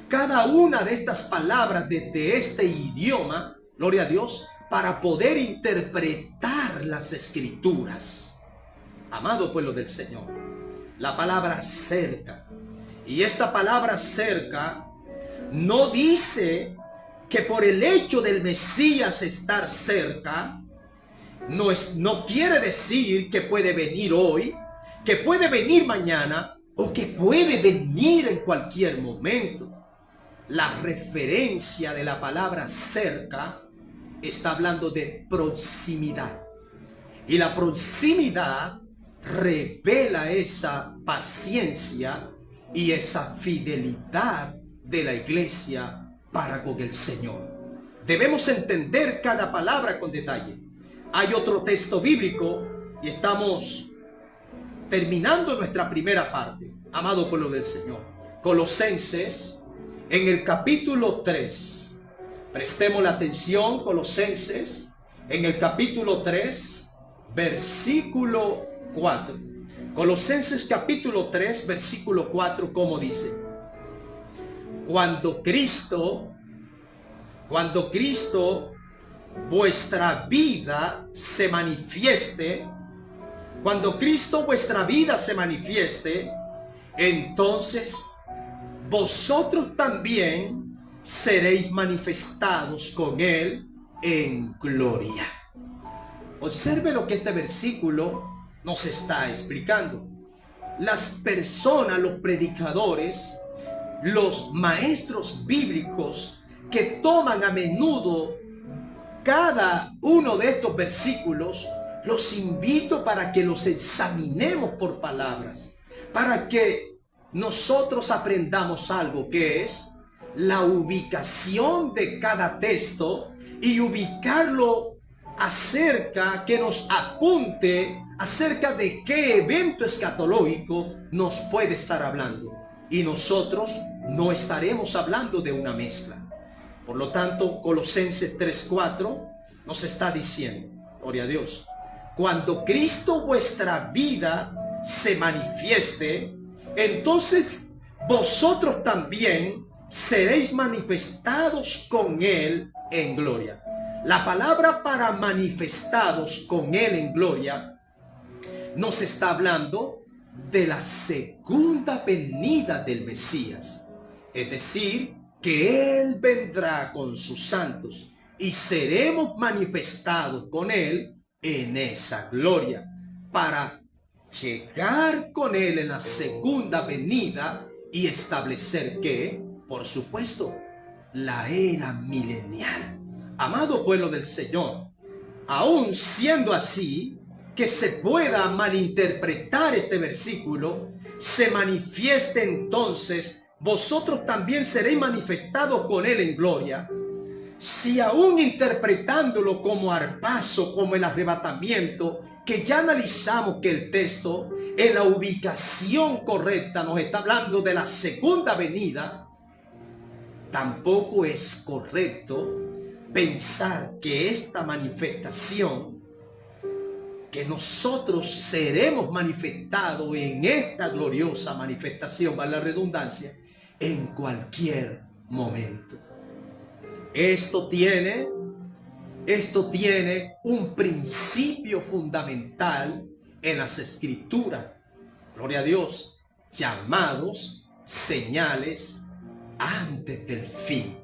cada una de estas palabras desde este idioma, gloria a Dios, para poder interpretar las Escrituras. Amado pueblo del Señor, la palabra cerca, y esta palabra cerca no dice que por el hecho del Mesías estar cerca, no quiere decir que puede venir hoy, que puede venir mañana, o que puede venir en cualquier momento. La referencia de la palabra cerca está hablando de proximidad. Y la proximidad revela esa paciencia y esa fidelidad de la iglesia para con el Señor. Debemos entender cada palabra con detalle. Hay otro texto bíblico y estamos terminando nuestra primera parte, amado pueblo del Señor. Colosenses, en el capítulo 3. Prestemos la atención, Colosenses, en el capítulo 3, versículo 4. Colosenses capítulo 3, versículo 4, ¿cómo dice? Cuando Cristo, vuestra vida se manifieste, cuando Cristo vuestra vida se manifieste, entonces vosotros también seréis manifestados con Él en gloria. Observe lo que este versículo nos está explicando. Las personas, los predicadores, los maestros bíblicos que toman a menudo cada uno de estos versículos, los invito para que los examinemos por palabras, para que nosotros aprendamos algo, que es la ubicación de cada texto y ubicarlo acerca, que nos apunte acerca de qué evento escatológico nos puede estar hablando. y nosotros no estaremos hablando de una mezcla. Por lo tanto, Colosenses 3:4 nos está diciendo, gloria a Dios, cuando Cristo vuestra vida se manifieste, entonces vosotros también seréis manifestados con Él en gloria. La palabra para manifestados con Él en gloria nos está hablando de la segunda venida del Mesías. Es decir, que Él vendrá con sus santos y seremos manifestados con Él en esa gloria para llegar con Él en la segunda venida y establecer que, por supuesto, la era milenial. Amado pueblo del Señor, aún siendo así, que se pueda malinterpretar este versículo, se manifieste entonces, vosotros también seréis manifestados con Él en gloria. Si aún interpretándolo como arpazo, como el arrebatamiento, que ya analizamos que el texto en la ubicación correcta nos está hablando de la segunda venida, tampoco es correcto pensar que esta manifestación, que nosotros seremos manifestados en esta gloriosa manifestación, vale la redundancia, en cualquier momento. Esto tiene un principio fundamental en las Escrituras, gloria a Dios, llamados señales antes del fin.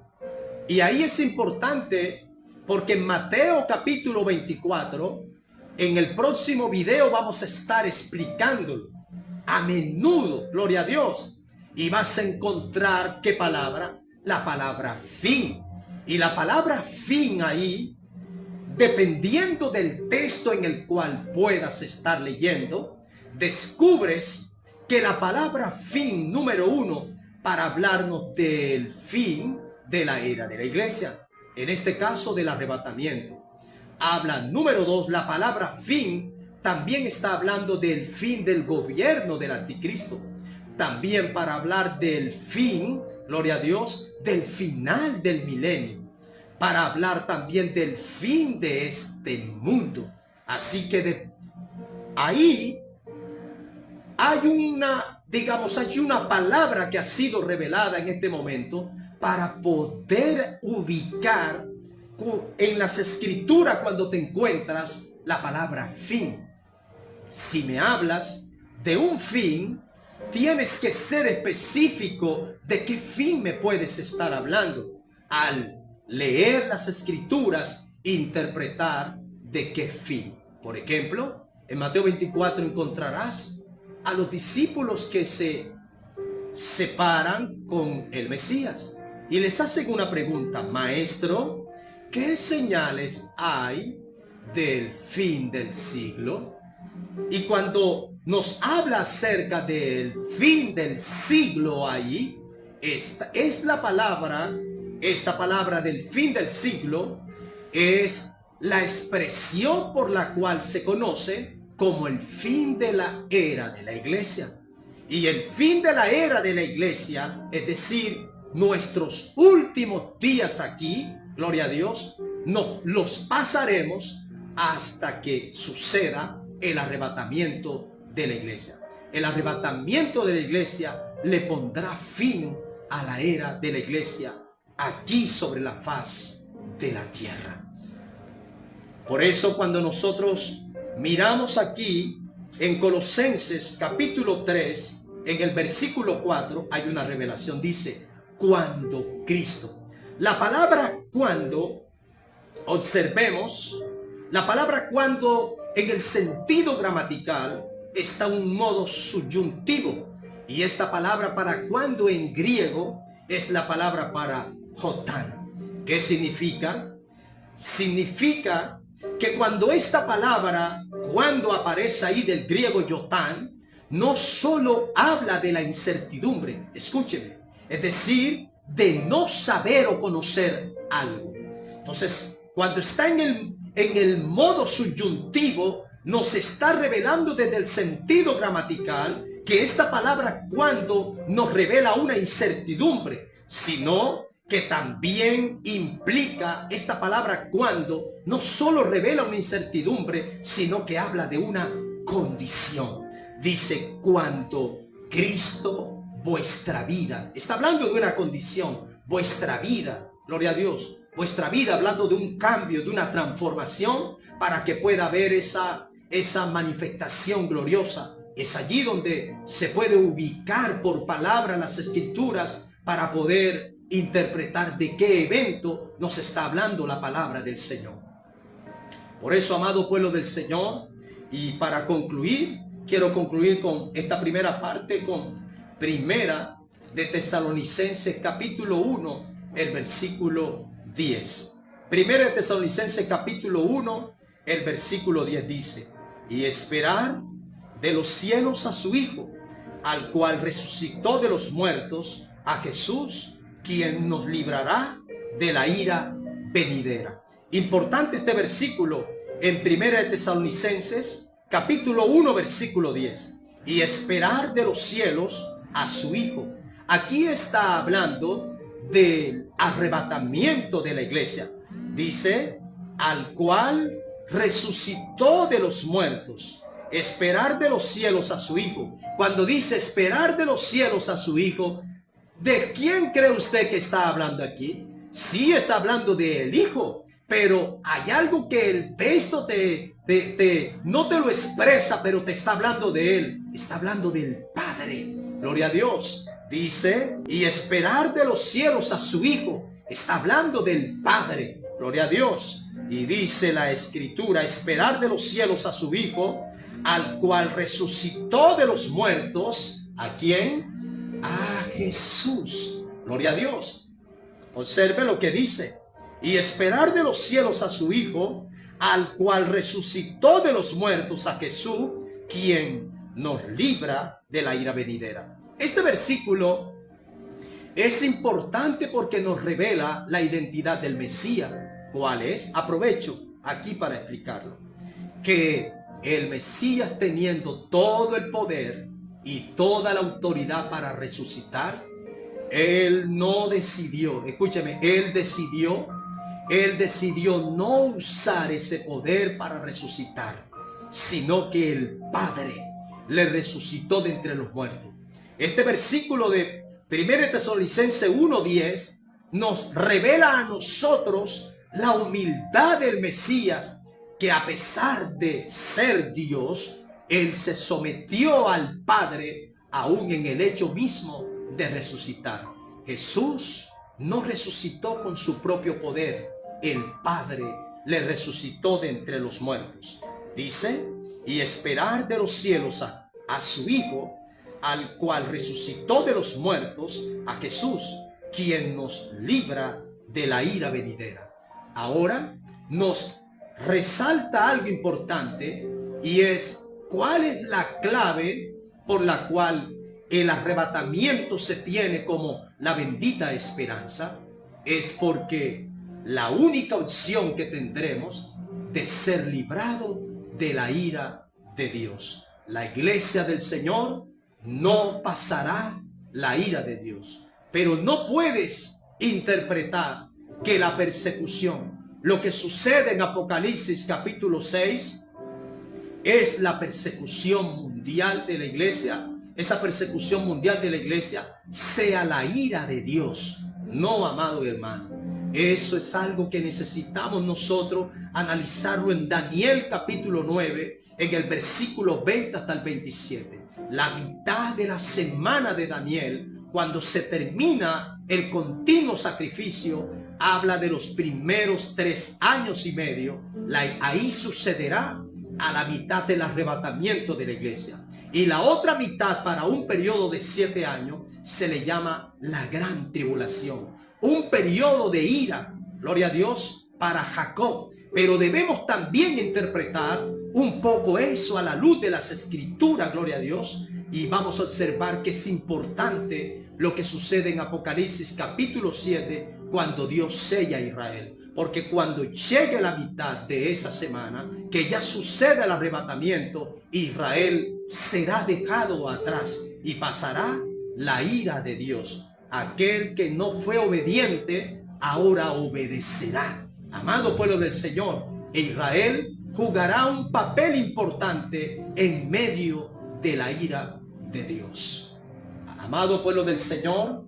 Y ahí es importante porque en Mateo capítulo 24, en el próximo video vamos a estar explicándolo a menudo, gloria a Dios, y vas a encontrar ¿qué palabra? La palabra fin. Y la palabra fin ahí, dependiendo del texto en el cual puedas estar leyendo, descubres que la palabra fin número 1 para hablarnos del fin de la era de la iglesia, en este caso del arrebatamiento. Habla número 2, la palabra fin también está hablando del fin del gobierno del anticristo. También para hablar del fin, gloria a Dios, del final del milenio. Para hablar también del fin de este mundo. Así que ahí hay una palabra que ha sido revelada en este momento para poder ubicar en las Escrituras cuando te encuentras la palabra fin. Si me hablas de un fin, tienes que ser específico de qué fin me puedes estar hablando. Al leer las Escrituras, interpretar de qué fin. Por ejemplo, en Mateo 24 encontrarás a los discípulos que se separan con el Mesías y les hacen una pregunta: Maestro, ¿qué señales hay del fin del siglo? Y cuando nos habla acerca del fin del siglo ahí, esta palabra del fin del siglo es la expresión por la cual se conoce como el fin de la era de la iglesia. Y el fin de la era de la iglesia, es decir, nuestros últimos días aquí, gloria a Dios, no los pasaremos hasta que suceda el arrebatamiento de la iglesia. El arrebatamiento de la iglesia le pondrá fin a la era de la iglesia aquí sobre la faz de la tierra. Por eso cuando nosotros miramos aquí en Colosenses capítulo 3, en el versículo 4, hay una revelación, dice, cuando Cristo. La palabra cuando, observemos, la palabra cuando en el sentido gramatical está un modo subyuntivo. Y esta palabra para cuando en griego es la palabra para jotán. ¿Qué significa? Significa que cuando esta palabra, cuando aparece ahí del griego yotán, no solo habla de la incertidumbre, escúcheme, es decir, de no saber o conocer algo. Entonces, cuando está en el modo subyuntivo, nos está revelando desde el sentido gramatical que esta palabra cuando nos revela una incertidumbre, sino que también implica esta palabra cuando no solo revela una incertidumbre, sino que habla de una condición. Dice, cuando Cristo vuestra vida. Está hablando de una condición, vuestra vida, gloria a Dios. Vuestra vida, hablando de un cambio, de una transformación, para que pueda haber esa manifestación gloriosa. Es allí donde se puede ubicar por palabra las escrituras para poder interpretar de qué evento nos está hablando la palabra del Señor. Por eso, amado pueblo del Señor, y para concluir, quiero concluir con esta primera parte, con Primera de Tesalonicenses capítulo 1, el versículo 10. Primera de Tesalonicenses capítulo 1, el versículo 10 dice: y esperar de los cielos a su Hijo, al cual resucitó de los muertos, a Jesús, quien nos librará de la ira venidera. Importante este versículo en Primera de Tesalonicenses capítulo 1, versículo 10. Y esperar de los cielos a su Hijo. Aquí está hablando del arrebatamiento de la iglesia. Dice, al cual resucitó de los muertos. Esperar de los cielos a su Hijo. Cuando dice esperar de los cielos a su Hijo, ¿de quién cree usted que está hablando aquí? Sí, está hablando del Hijo, pero hay algo que el texto no te lo expresa, pero te está hablando de Él. Está hablando del Padre. Gloria a Dios. Dice, y esperar de los cielos a su Hijo. Está hablando del Padre. Gloria a Dios. Y dice la Escritura, esperar de los cielos a su Hijo, al cual resucitó de los muertos. ¿A quién? A Jesús. Gloria a Dios. Observe lo que dice. Y esperar de los cielos a su Hijo, al cual resucitó de los muertos, a Jesús, quien nos libra de la ira venidera. Este versículo es importante porque nos revela la identidad del Mesías. ¿Cuál es? Aprovecho aquí para explicarlo. Que el Mesías, teniendo todo el poder y toda la autoridad para resucitar, Él no decidió, escúcheme, Él decidió no usar ese poder para resucitar, sino que el Padre le resucitó de entre los muertos. Este versículo de 1 Tesalonicenses 1:10 nos revela a nosotros la humildad del Mesías, que a pesar de ser Dios, Él se sometió al Padre aún en el hecho mismo de resucitar. Jesús no resucitó con su propio poder. El Padre le resucitó de entre los muertos. Dice, y esperar de los cielos a su Hijo, al cual resucitó de los muertos, a Jesús, quien nos libra de la ira venidera. Ahora nos resalta algo importante, y es cuál es la clave por la cual el arrebatamiento se tiene como la bendita esperanza. Es porque la única opción que tendremos de ser librado de la ira de Dios. La iglesia del Señor no pasará la ira de Dios. Pero no puedes interpretar que la persecución, lo que sucede en Apocalipsis capítulo 6, es la persecución mundial de la iglesia. Esa persecución mundial de la iglesia sea la ira de Dios. No, amado hermano. Eso es algo que necesitamos nosotros analizarlo en Daniel capítulo 9, en el versículo 20 hasta el 27. La mitad de la semana de Daniel, cuando se termina el continuo sacrificio, habla de los primeros 3 años y medio. Ahí sucederá a la mitad del arrebatamiento de la iglesia. Y la otra mitad, para un periodo de 7 años, se le llama la gran tribulación. Un periodo de ira, gloria a Dios, para Jacob. Pero debemos también interpretar un poco eso a la luz de las escrituras, gloria a Dios. Y vamos a observar que es importante lo que sucede en Apocalipsis capítulo 7, cuando Dios sella a Israel. Porque cuando llegue la mitad de esa semana, que ya sucede el arrebatamiento, Israel será dejado atrás y pasará la ira de Dios. Aquel que no fue obediente, ahora obedecerá. Amado pueblo del Señor, Israel jugará un papel importante en medio de la ira de Dios. Amado pueblo del Señor,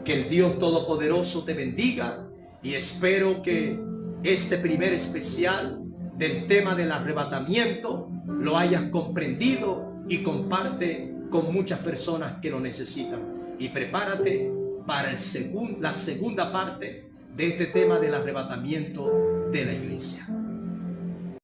que el Dios Todopoderoso te bendiga, y espero que este primer especial del tema del arrebatamiento lo hayas comprendido y comparte con muchas personas que lo necesitan. Y prepárate para la segunda parte de este tema del arrebatamiento de la iglesia.